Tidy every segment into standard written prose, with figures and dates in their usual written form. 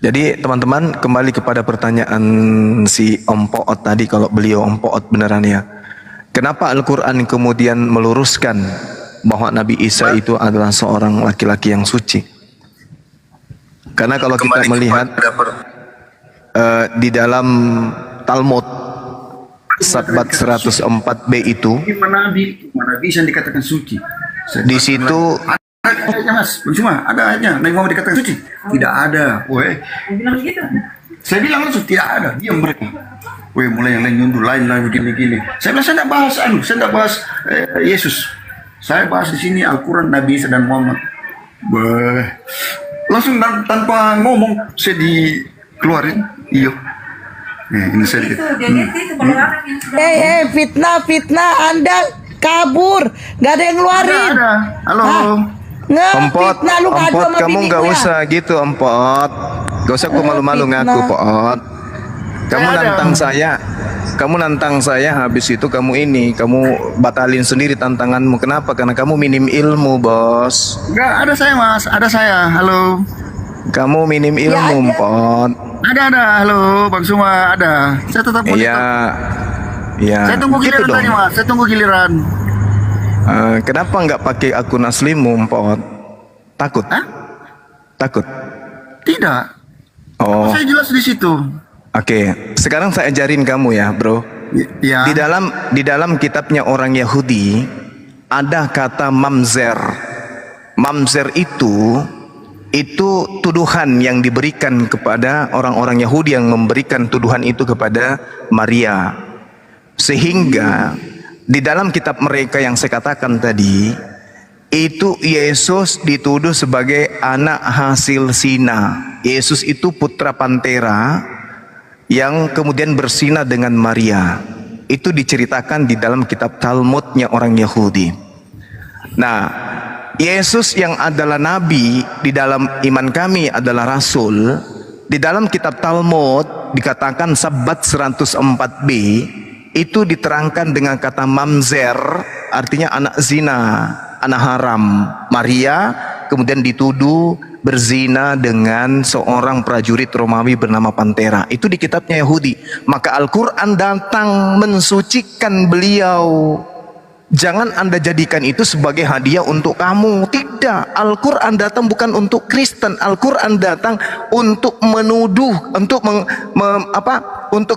Jadi teman-teman kembali kepada pertanyaan si Om Poot tadi, kalau beliau Om Poot beneran ya. Kenapa Al-Quran kemudian meluruskan bahwa Nabi Isa itu adalah seorang laki-laki yang suci? Karena kalau kita melihat di dalam Talmud Sabbat 104b itu, mana bisa dikatakan suci? di situ Ada mas, cuma ada aja. Nabi Muhammad dikatakan suci? Tidak ada. Weh. Saya bilang langsung tidak ada. Diam mereka. Weh, mulai yang lain nyundul, lain begini. Saya bilang saya tidak bahas saya tidak bahas Yesus. Saya bahas di sini Al-Quran, Nabi Isa dan Muhammad. Weh. Langsung tanpa ngomong saya dikeluarin. Iyo. Ini saya dikit. Fitnah Anda kabur, nggak ada yang ngeluarin. Ada. Halo. Empot, kamu nggak usah gitu, Empot. Gak usah aku malu-malu ngaku, Pot. Kamu nantang saya, habis itu kamu batalin sendiri tantanganmu. Kenapa? Karena kamu minim ilmu, bos. Enggak, ada saya mas, ada saya. Halo. Kamu minim ilmu, Pot. Ada. Halo, Bang Suma, ada. Saya tetap mau. Iya. Saya tunggu giliran gitu tadi, mas. Saya tunggu giliran. Kenapa nggak pakai akun aslimu, Pot? Takut? Hah? Takut? Tidak. Oh. Saya jelas di situ. Oke. Sekarang saya ajarin kamu ya, bro. Ya. Di dalam kitabnya orang Yahudi ada kata mamzer. Mamzer itu tuduhan yang diberikan kepada orang-orang Yahudi, yang memberikan tuduhan itu kepada Maria. Sehingga di dalam kitab mereka yang saya katakan tadi, itu Yesus dituduh sebagai anak hasil zina. Yesus itu putra pantera yang kemudian berzina dengan Maria. Itu diceritakan di dalam kitab Talmudnya orang Yahudi. Nah, Yesus yang adalah nabi, di dalam iman kami adalah rasul. Di dalam kitab Talmud dikatakan Sabbat 104b itu diterangkan dengan kata mamzer, artinya anak zina, anak haram. Maria kemudian dituduh berzina dengan seorang prajurit Romawi bernama Pantera. Itu di kitabnya Yahudi. Maka Al-Quran datang mensucikan beliau. Jangan Anda jadikan itu sebagai hadiah untuk kamu. Tidak. Al-Quran datang bukan untuk Kristen. Al-Quran datang untuk menuduh, untuk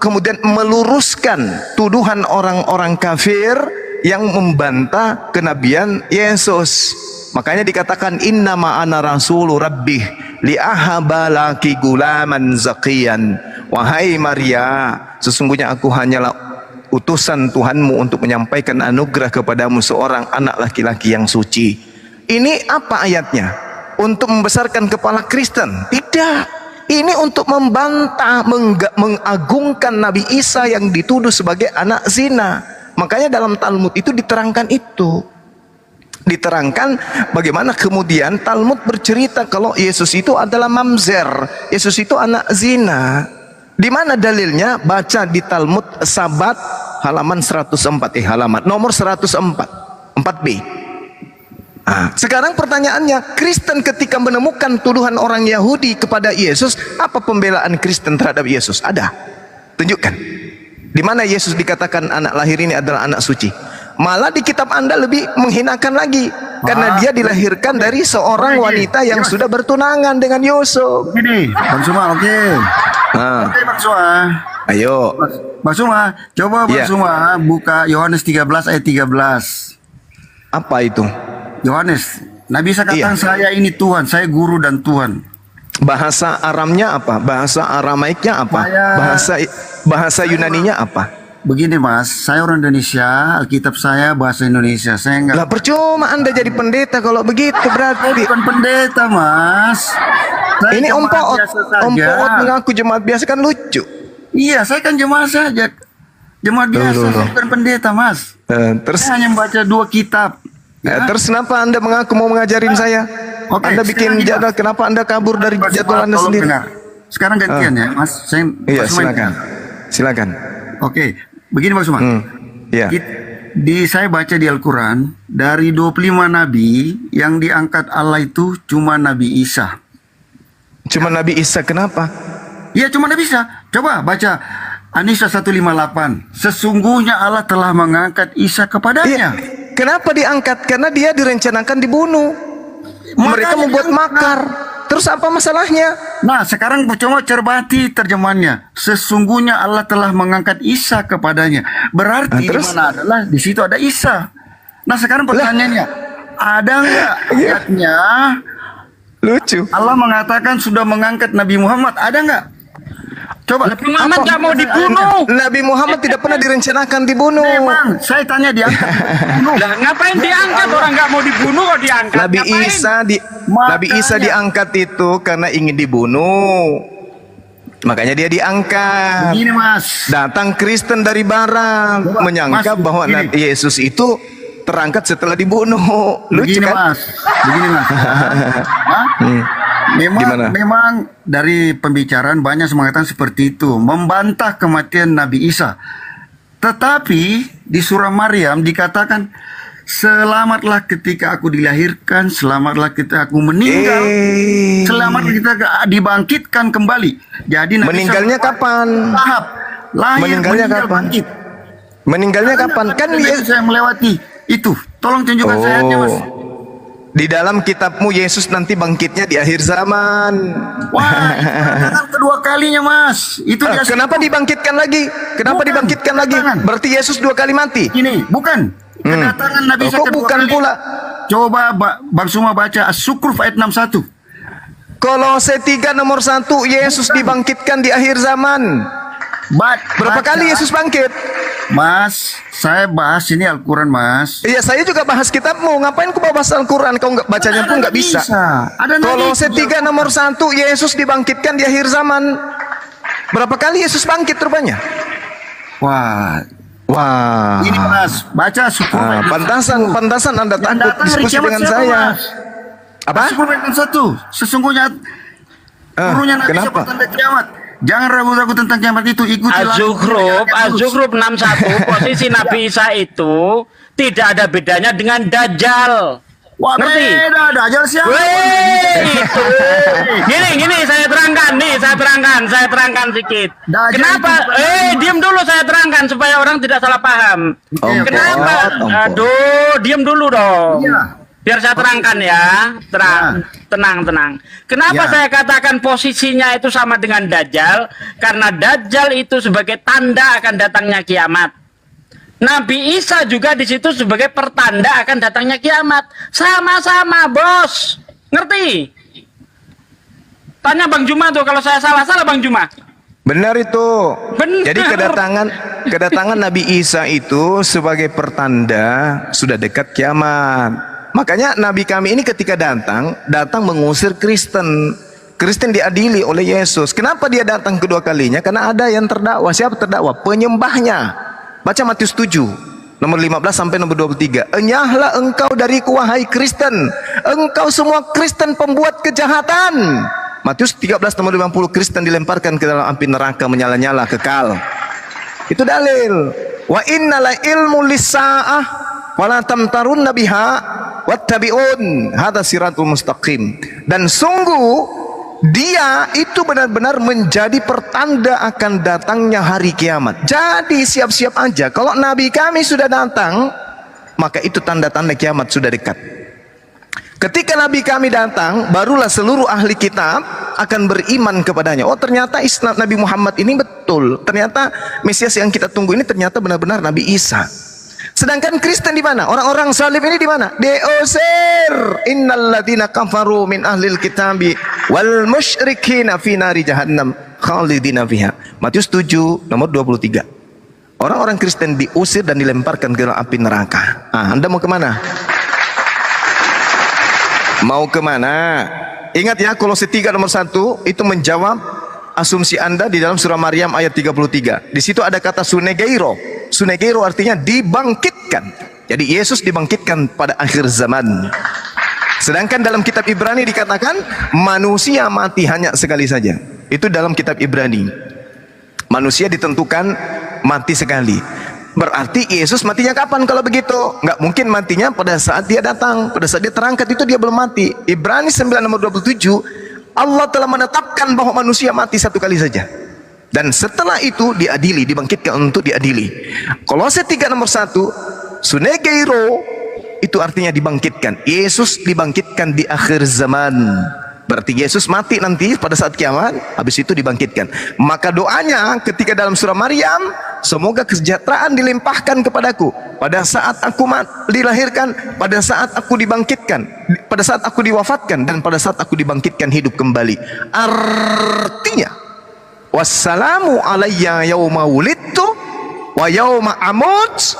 kemudian meluruskan tuduhan orang-orang kafir yang membantah kenabian Yesus. Makanya dikatakan innama ana rasulu rabbih li'ahaba laki gulaman zakiyan. Wahai Maria, sesungguhnya aku hanyalah utusan Tuhanmu untuk menyampaikan anugerah kepadamu seorang anak laki-laki yang suci. Ini apa ayatnya? Untuk membesarkan kepala Kristen? Tidak. Ini untuk membantah, mengagungkan Nabi Isa yang dituduh sebagai anak zina. Makanya dalam Talmud itu diterangkan itu. Diterangkan bagaimana kemudian Talmud bercerita kalau Yesus itu adalah mamzer. Yesus itu anak zina. Di mana dalilnya? Baca di Talmud Sabat halaman 104, halaman nomor 104, 4b. Sekarang pertanyaannya, Kristen ketika menemukan tuduhan orang Yahudi kepada Yesus, apa pembelaan Kristen terhadap Yesus? Ada. Tunjukkan. Di mana Yesus dikatakan anak lahir ini adalah anak suci? Malah di kitab Anda lebih menghinakan lagi, karena dia dilahirkan dari seorang wanita yang sudah bertunangan dengan Yusuf. Ini, Bang Suma, oke. Oke, Bang Suma. Ayo. Bang Suma, coba Bang Suma buka Yohanes 13 ayat 13. Apa itu? Yohanes, Nabi Isa katakan saya ini Tuhan, saya guru dan Tuhan. Bahasa Aramnya apa? Bahasa Aramaiknya apa? Bahasa Yunaninya apa? Begini Mas, saya orang Indonesia, Alkitab saya bahasa Indonesia. Saya enggak. Lah percuma Anda jadi pendeta kalau begitu berarti. Bukan pendeta Mas. Ini Om Poot mengaku jemaat biasa, kan lucu. Iya, saya kan jemaat saja. Jemaat biasa, saya bukan pendeta Mas. Terus saya hanya membaca 2 kitab. Ya? Terus kenapa Anda mengaku mau mengajarin saya? Oke, Anda bikin jadwal, kenapa Anda kabur dari jadwal Anda sendiri? Benar. Sekarang gantian ya Mas. Iya, silakan. Oke, begini Mas Suma. Iya. Saya baca di Al-Quran, dari 25 nabi yang diangkat Allah itu cuma Nabi Isa. Cuma Nabi Isa, kenapa? Iya, cuma Nabi Isa. Coba baca An-Nisa 158. Sesungguhnya Allah telah mengangkat Isa Iya. kepadanya. Kenapa diangkat? Karena dia direncanakan dibunuh. Mereka membuat makar. Terus apa masalahnya? Nah, sekarang coba cermati terjemahannya. Sesungguhnya Allah telah mengangkat Isa kepadanya. Berarti di terus? mana adalah di situ ada Isa. Nah, sekarang pertanyaannya, ada nggak ayatnya Lucu. Allah mengatakan sudah mengangkat Nabi Muhammad? Ada nggak? Coba. Nabi Muhammad nggak mau dibunuh. Nabi Muhammad tidak pernah direncanakan dibunuh. Memang, saya tanya diangkat. Lah ngapain diangkat? Orang nggak mau dibunuh kok diangkat? Nabi Ngapain? Nabi Isa diangkat itu karena ingin dibunuh. Makanya dia diangkat. Begini Mas. Datang Kristen dari barat Coba, menyangka Mas, bahwa begini. Yesus itu terangkat setelah dibunuh. Lucu Begini kan? Mas. Begini Mas. Hah? Gimana? Memang dari pembicaraan banyak mengatakan seperti itu, membantah kematian Nabi Isa. Tetapi di surah Maryam dikatakan, selamatlah ketika aku dilahirkan, selamatlah ketika aku meninggal, selamatlah ketika dibangkitkan kembali. Jadi Nabi Meninggalnya Isa kapan? tahap lahir, Meninggalnya meninggal, kapan? bangkit. Meninggalnya kapan? Kan Yesus saya melewati itu. Tolong tunjukkan ayatnya Mas. Di dalam kitabmu Yesus nanti bangkitnya di akhir zaman. Wah, itu kan kedua kalinya Mas. Itu dia. Kenapa dibangkitkan lagi? Kenapa Bukan, dibangkitkan lagi? kedatangan. Berarti Yesus 2 kali mati. Ini bukan kedatangan Nabi Isa Kok kedua bukan kali. pula? Coba Bang Suma baca As-Sukruf ayat 61. Kolose 3 nomor 1, Yesus dibangkitkan di akhir zaman. Berapa Baca. kali Yesus bangkit? Mas, saya bahas ini Al-Quran Mas. Iya, saya juga bahas kitabmu. Ngapain ku bahas Al-Quran? Kau nggak bacanya pun nggak bisa. Ada Nabi Kolose itu. 3 nomor 1, Yesus dibangkitkan di akhir zaman. Berapa kali Yesus bangkit rupanya? Wah, Wah. ini Mas, baca Sukruf Ah, ayat 61. pantasan Anda Yang takut datang hari diskusi kiamat dengan siapa, saya. Mas? Apa? Sukruf ayat 61. Sesungguhnya turunnya Nabi Isa kenapa? pertanda kiamat. Jangan ragu-ragu tentang kiamat itu, ikutilah. Az-Zukhruf 61 posisi Nabi Isa itu tidak ada bedanya dengan Dajjal. Wah, Ngerti? beda, Dajjal siapa? Itu. Gini saya terangkan sedikit. Dajjal Kenapa? itu bukan Diam dulu saya terangkan supaya orang tidak salah paham. Ompong, Kenapa? ompong. Aduh, diam dulu dong. Iya. Biar saya terangkan ya. Tenang. Kenapa Ya. saya katakan posisinya itu sama dengan Dajjal? Karena Dajjal itu sebagai tanda akan datangnya kiamat. Nabi Isa juga di situ sebagai pertanda akan datangnya kiamat. Sama-sama, Bos. Ngerti? Tanya Bang Juma tuh, kalau saya salah Bang Juma. Benar itu. Benar. Jadi kedatangan Nabi Isa itu sebagai pertanda sudah dekat kiamat. Makanya Nabi kami ini ketika datang mengusir Kristen. Kristen diadili oleh Yesus. Kenapa dia datang kedua kalinya? Karena ada yang terdakwa. Siapa terdakwa? Penyembahnya. Baca Matius 7 nomor 15 sampai nomor 23. Enyahlah engkau dariku wahai Kristen. Engkau semua Kristen pembuat kejahatan. Matius 13 nomor 50, Kristen dilemparkan ke dalam api neraka menyala-nyala kekal. Itu dalil. Wa innala ilmu lis-saah wala tamtarunna biha wattabi'un hadza siratul mustaqim. Dan sungguh dia itu benar-benar menjadi pertanda akan datangnya hari kiamat. Jadi siap-siap aja. Kalau Nabi kami sudah datang, maka itu tanda-tanda kiamat sudah dekat. Ketika Nabi kami datang, barulah seluruh ahli kitab akan beriman kepadanya. Oh, ternyata Islam Nabi Muhammad ini betul. Ternyata Mesias yang kita tunggu ini ternyata benar-benar Nabi Isa. Sedangkan Kristen di mana? Orang-orang salib ini di mana? Diusir. Innalladzina kafaru min ahlil kitabi wal musyrikina fi nari jahannam khalidina fiha. Matius 7 nomor 23. Orang-orang Kristen diusir dan dilemparkan ke dalam api neraka. Anda mau kemana? Mau kemana? Ingat ya, Kolose 3 nomor 1 itu menjawab asumsi Anda di dalam surah Maryam ayat 33. Di situ ada kata sunegeiro. Sunegeiro artinya dibangkitkan. Jadi Yesus dibangkitkan pada akhir zaman. Sedangkan dalam kitab Ibrani dikatakan manusia mati hanya sekali saja. Itu dalam kitab Ibrani. Manusia ditentukan mati sekali. Berarti Yesus matinya kapan kalau begitu? Nggak mungkin matinya pada saat dia datang. Pada saat dia terangkat itu dia belum mati. Ibrani 9 nomor 27, Allah telah menetapkan bahwa manusia mati satu kali saja. Dan setelah itu diadili, dibangkitkan untuk diadili. Kolose 3 nomor 1, sunegeiro itu artinya dibangkitkan. Yesus dibangkitkan di akhir zaman. Berarti Yesus mati nanti pada saat kiamat, habis itu dibangkitkan. Maka doanya ketika dalam surah Maryam, semoga kesejahteraan dilimpahkan kepadaku pada saat aku dilahirkan, pada saat aku dibangkitkan, pada saat aku diwafatkan, dan pada saat aku dibangkitkan hidup kembali. Artinya, wassalamu alayya yauma wulidtu wa yauma amut,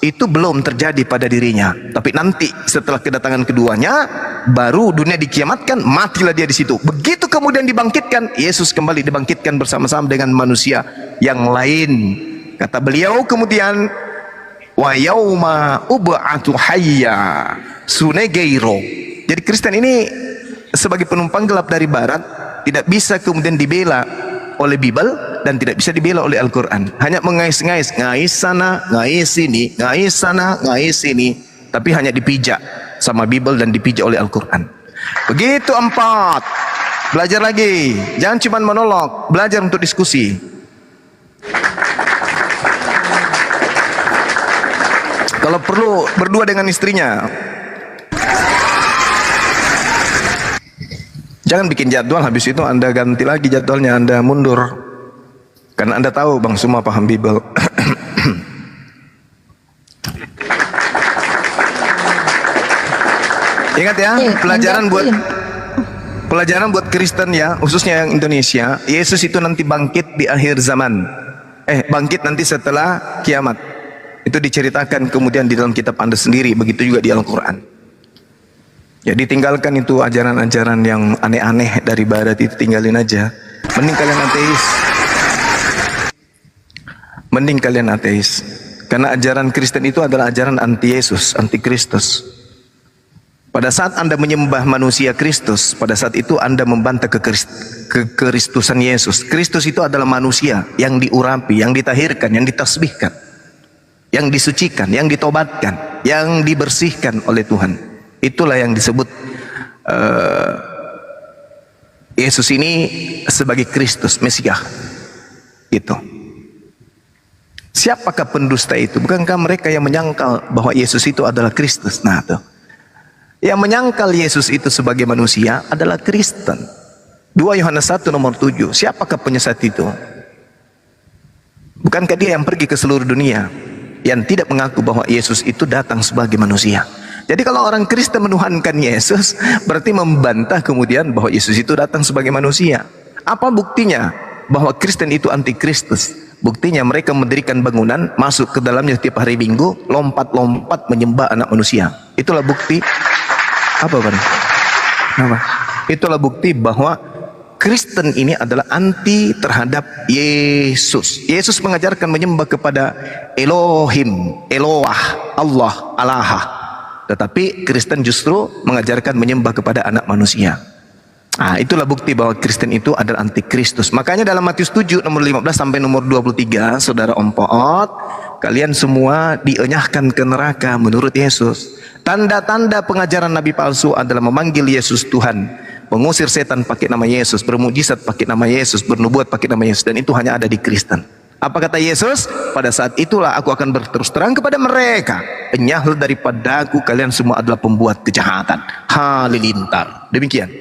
itu belum terjadi pada dirinya, tapi nanti setelah kedatangan keduanya baru dunia dikiamatkan, matilah dia di situ. Begitu kemudian dibangkitkan, Yesus kembali dibangkitkan bersama-sama dengan manusia yang lain. Kata beliau kemudian, wa yauma ub'atu hayya sunegeiro. Jadi Kristen ini sebagai penumpang gelap dari barat, tidak bisa kemudian dibela oleh Bible dan tidak bisa dibela oleh Al-Quran. Hanya mengais-ngais, ngais sana, ngais sini, ngais sana, ngais sini, tapi hanya dipijak sama Bible dan dipijak oleh Al-Quran. Begitu 4. Belajar lagi, jangan cuma monolog, belajar untuk diskusi. Kalau perlu berdua dengan istrinya. Jangan bikin jadwal, habis itu Anda ganti lagi jadwalnya, Anda mundur. Karena Anda tahu Bang semua paham Bible. Ingat ya, pelajaran buat Kristen ya, khususnya yang Indonesia. Yesus itu nanti bangkit di akhir zaman. Bangkit nanti setelah kiamat. Itu diceritakan kemudian di dalam kitab Anda sendiri, begitu juga di Al-Quran. Jadi tinggalkan itu ajaran-ajaran yang aneh-aneh dari barat, itu tinggalin aja. Mending kalian ateis. Mending kalian ateis. Karena ajaran Kristen itu adalah ajaran anti-Yesus, anti-Kristus. Pada saat Anda menyembah manusia Kristus, pada saat itu Anda membantah kekristusan Yesus. Kristus itu adalah manusia yang diurapi, yang ditahirkan, yang ditasbihkan, yang disucikan, yang ditobatkan, yang dibersihkan oleh Tuhan. Itulah yang disebut Yesus ini sebagai Kristus, Mesias. Gitu. Siapakah pendusta itu? Bukankah mereka yang menyangkal bahwa Yesus itu adalah Kristus? Nah, tuh. Yang menyangkal Yesus itu sebagai manusia adalah Kristen. 2 Yohanes 1 nomor 7. Siapakah penyesat itu? Bukankah dia yang pergi ke seluruh dunia, yang tidak mengaku bahwa Yesus itu datang sebagai manusia? Jadi kalau orang Kristen menuhankan Yesus, berarti membantah kemudian bahwa Yesus itu datang sebagai manusia. Apa buktinya bahwa Kristen itu anti-Kristus? Buktinya mereka mendirikan bangunan, masuk ke dalamnya setiap hari Minggu, lompat-lompat menyembah anak manusia. Itulah bukti. Apa Bang? Apa? Itulah bukti bahwa Kristen ini adalah anti terhadap Yesus. Yesus mengajarkan menyembah kepada Elohim, Eloah, Allah, Allahah. Tetapi Kristen justru mengajarkan menyembah kepada anak manusia. Nah, itulah bukti bahwa Kristen itu adalah anti-Kristus. Makanya dalam Matius 7 nomor 15 sampai nomor 23, saudara Om Poot, kalian semua dienyahkan ke neraka menurut Yesus. Tanda-tanda pengajaran nabi palsu adalah memanggil Yesus Tuhan, mengusir setan pakai nama Yesus, bermujizat pakai nama Yesus, bernubuat pakai nama Yesus, dan itu hanya ada di Kristen. Apa kata Yesus? Pada saat itulah aku akan berterus terang kepada mereka, enyahlah daripadaku, kalian semua adalah pembuat kejahatan. Halilintar. Demikian.